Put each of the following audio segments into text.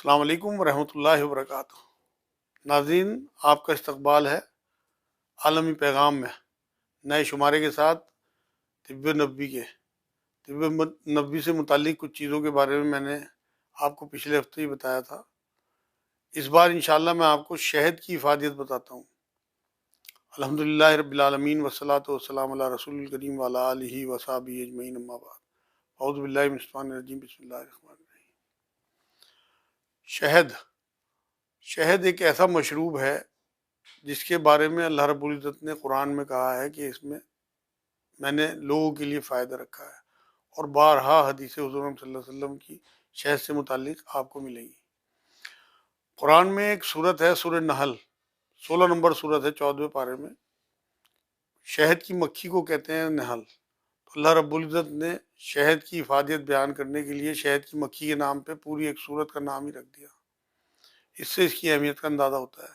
السلام علیکم ورحمۃ اللہ وبرکاتہ۔ ناظرین، آپ کا استقبال ہے عالمی پیغام میں نئے شمارے کے ساتھ طب نبوی کے طب نبوی سے متعلق کچھ چیزوں کے بارے میں نے آپ کو پچھلے ہفتے ہی بتایا تھا۔ اس بار انشاءاللہ میں آپ کو شہد کی افادیت بتاتا ہوں۔ الحمدللہ رب العالمین والصلاۃ والسلام علی رسول الکریم وعلی آلہ وصحبہ اجمعین، اما بعد۔ اعوذ باللہ من الشیطان الرجیم، بسم اللہ الرحمن الرحیم۔ شہد ایک ایسا مشروب ہے جس کے بارے میں اللہ رب العزت نے قرآن میں کہا ہے کہ اس میں نے لوگوں کے لیے فائدہ رکھا ہے، اور بارہا حدیث حضور صلی اللہ علیہ وسلم کی شہد سے متعلق آپ کو ملے گی۔ قرآن میں ایک صورت ہے سورہ نحل، 16 نمبر صورت ہے، 14ویں پارے میں۔ شہد کی مکھی کو کہتے ہیں نحل۔ تو اللہ رب العزت نے شہد کی افادیت بیان کرنے کے لیے شہد کی مکھی کے نام پہ پوری ایک صورت کا نام ہی رکھ دیا۔ اس سے اس کی اہمیت کا اندازہ ہوتا ہے۔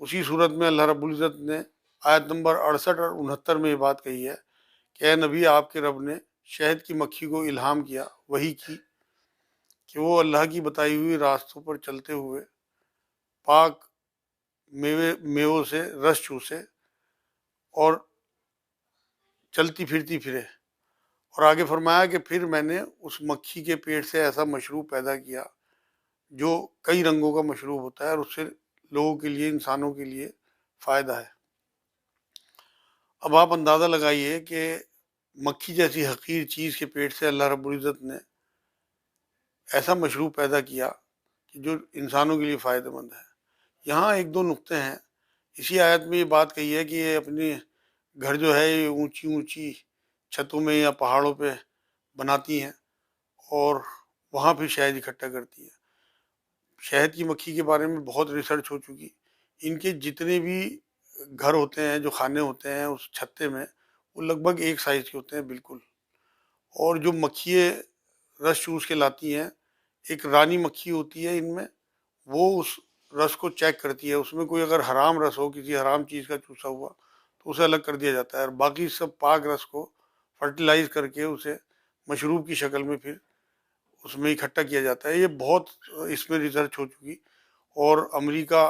اسی صورت میں اللہ رب العزت نے آیت نمبر 68 اور 69 میں یہ بات کہی ہے کہ اے نبی، آپ کے رب نے شہد کی مکھی کو الہام کیا، وحی کی، کہ وہ اللہ کی بتائی ہوئی راستوں پر چلتے ہوئے پاک میووں سے رس چوسے اور چلتی پھرتی پھرے۔ اور آگے فرمایا کہ پھر میں نے اس مکھی کے پیٹ سے ایسا مشروب پیدا کیا جو کئی رنگوں کا مشروب ہوتا ہے، اور اس سے لوگوں کے لیے، انسانوں کے لیے فائدہ ہے۔ اب آپ اندازہ لگائیے کہ مکھی جیسی حقیر چیز کے پیٹ سے اللہ رب العزت نے ایسا مشروب پیدا کیا کہ جو انسانوں کے لیے فائدہ مند ہے۔ یہاں ایک دو نقطے ہیں۔ اسی آیت میں یہ بات کہی ہے کہ یہ اپنے گھر جو ہے یہ اونچی اونچی چھتوں میں یا پہاڑوں پہ بناتی ہیں اور وہاں پھر شہد اکٹھا کرتی ہیں۔ شہد کی مکھی کے بارے میں بہت ریسرچ ہو چکی۔ ان کے جتنے بھی گھر ہوتے ہیں، جو خانے ہوتے ہیں اس چھتے میں، وہ لگ بھگ ایک سائز کے ہوتے ہیں بالکل۔ اور جو مکھیے رس چوس کے لاتی ہیں، ایک رانی مکھی ہوتی ہے ان میں، وہ اس رس کو چیک کرتی ہے۔ اس میں کوئی اگر حرام رس ہو، کسی حرام چیز کا چوسا ہوا، تو اسے الگ کر دیا جاتا ہے، اور باقی سب پاک رس کو فرٹیلائز کر کے اسے مشروب کی شکل میں پھر اس میں اکٹھا کیا جاتا ہے۔ یہ بہت اس میں ریسرچ ہو چکی، اور امریکہ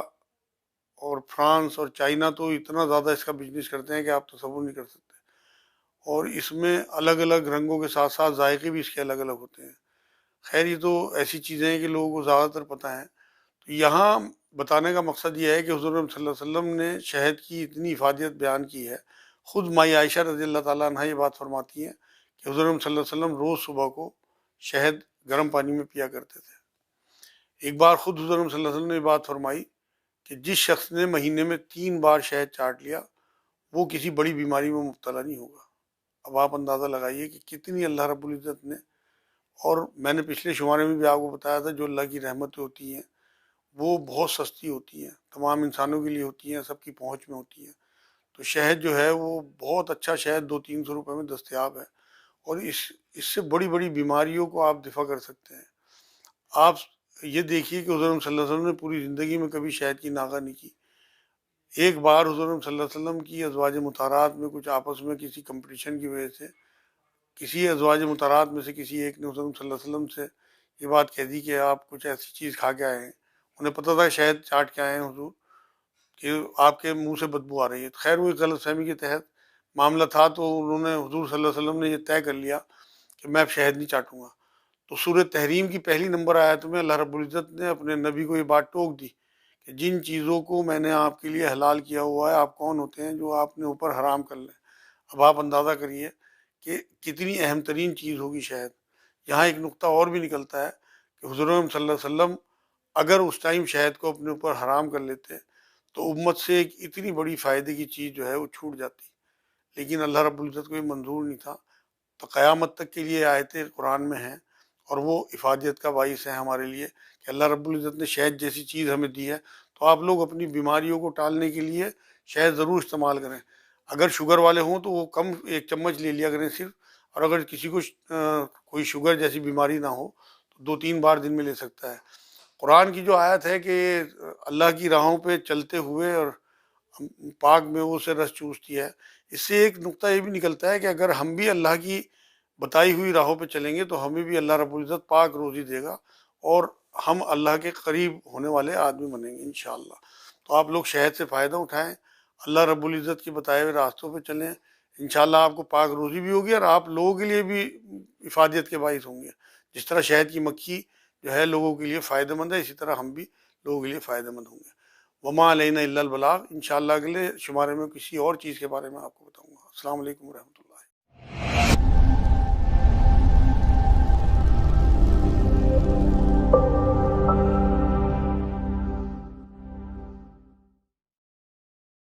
اور فرانس اور چائنا تو اتنا زیادہ اس کا بزنس کرتے ہیں کہ آپ تصور نہیں کر سکتے۔ اور اس میں الگ الگ رنگوں کے ساتھ ساتھ ذائقے بھی اس کے الگ الگ ہوتے ہیں۔ خیر، یہ تو ایسی چیزیں ہیں کہ لوگوں کو زیادہ تر پتہ ہیں۔ تو یہاں بتانے کا مقصد یہ ہے کہ حضور صلی اللہ علیہ وسلم نے شہد کی اتنی افادیت بیان کی ہے۔ خود مائی عائشہ رضی اللہ تعالیٰ عنہ یہ بات فرماتی ہیں کہ حضور صلی اللہ علیہ وسلم روز صبح کو شہد گرم پانی میں پیا کرتے تھے۔ ایک بار خود حضور صلی اللہ علیہ وسلم نے یہ بات فرمائی کہ جس شخص نے مہینے میں 3 بار شہد چاٹ لیا، وہ کسی بڑی بیماری میں مبتلا نہیں ہوگا۔ اب آپ اندازہ لگائیے کہ کتنی اللہ رب العزت نے، اور میں نے پچھلے شمارے میں بھی آپ کو بتایا تھا، جو اللہ کی رحمتیں ہوتی ہیں وہ بہت سستی ہوتی ہیں، تمام انسانوں کے لیے ہوتی ہیں، سب کی پہنچ میں ہوتی ہیں۔ تو شہد جو ہے وہ بہت اچھا شہد 200-300 روپے میں دستیاب ہے، اور اس سے بڑی بڑی بیماریوں کو آپ دفع کر سکتے ہیں۔ آپ یہ دیکھیے کہ حضور صلی اللہ علیہ وسلم نے پوری زندگی میں کبھی شہد کی ناغہ نہیں کی۔ ایک بار حضور صلی اللہ علیہ وسلم کی ازواج مطہرات میں کچھ آپس میں کسی کمپٹیشن کی وجہ سے کسی ازواج مطہرات میں سے کسی ایک نے حضور صلی اللہ علیہ وسلم سے یہ بات کہہ دی کہ آپ کچھ ایسی چیز کھا کے آئے ہیں۔ انہیں پتہ تھا شہد چاٹ کے آئے ہیں حضور، کہ آپ کے منہ سے بدبو آ رہی ہے۔ خیر، وہ غلط فہمی کے تحت معاملہ تھا، تو انہوں نے حضور صلی اللہ علیہ وسلم نے یہ طے کر لیا کہ میں اب شہد نہیں چاٹوں گا۔ تو سورہ تحریم کی پہلی نمبر آیت میں اللہ رب العزت نے اپنے نبی کو یہ بات ٹوک دی کہ جن چیزوں کو میں نے آپ کے لیے حلال کیا ہوا ہے، آپ کون ہوتے ہیں جو آپ نے اوپر حرام کر لیں۔ اب آپ اندازہ کریے کہ کتنی اہم ترین چیز ہوگی شہد۔ یہاں ایک نقطہ اور بھی نکلتا ہے کہ حضور صلی اللہ علیہ وسلم اگر اس ٹائم شہد کو اپنے اوپر حرام کر لیتے تو امت سے ایک اتنی بڑی فائدے کی چیز جو ہے وہ چھوٹ جاتی، لیکن اللہ رب العزت کو یہ منظور نہیں تھا۔ تو قیامت تک کے لیے آیتیں قرآن میں ہیں، اور وہ افادیت کا باعث ہے ہمارے لیے کہ اللہ رب العزت نے شہد جیسی چیز ہمیں دی ہے، تو آپ لوگ اپنی بیماریوں کو ٹالنے کے لیے شہد ضرور استعمال کریں۔ اگر شوگر والے ہوں تو وہ کم 1 چمچ لے لیا کریں صرف، اور اگر کسی کو کوئی شوگر جیسی بیماری نہ ہو تو 2-3 بار دن میں لے سکتا ہے۔ قرآن کی جو آیت ہے کہ اللہ کی راہوں پہ چلتے ہوئے اور پاک میووں سے رس چوستی ہے، اس سے ایک نقطہ یہ بھی نکلتا ہے کہ اگر ہم بھی اللہ کی بتائی ہوئی راہوں پہ چلیں گے تو ہمیں بھی اللہ رب العزت پاک روزی دے گا، اور ہم اللہ کے قریب ہونے والے آدمی بنیں گے انشاءاللہ۔ تو آپ لوگ شہد سے فائدہ اٹھائیں، اللہ رب العزت کے بتائے ہوئے راستوں پہ چلیں، انشاءاللہ آپ کو پاک روزی بھی ہوگی اور آپ لوگوں کے لیے بھی افادیت کے باعث ہوں گے۔ جس طرح شہد کی مکھی جو ہے لوگوں کے لیے فائدہ مند ہے، اسی طرح ہم بھی لوگوں کے لیے فائدہ مند ہوں گے۔ وما علینا الا البلاغ، انشاءاللہ اگلے شمارے میں کسی اور چیز کے بارے میں آپ کو بتاؤں گا۔ السلام علیکم ورحمۃ اللہ۔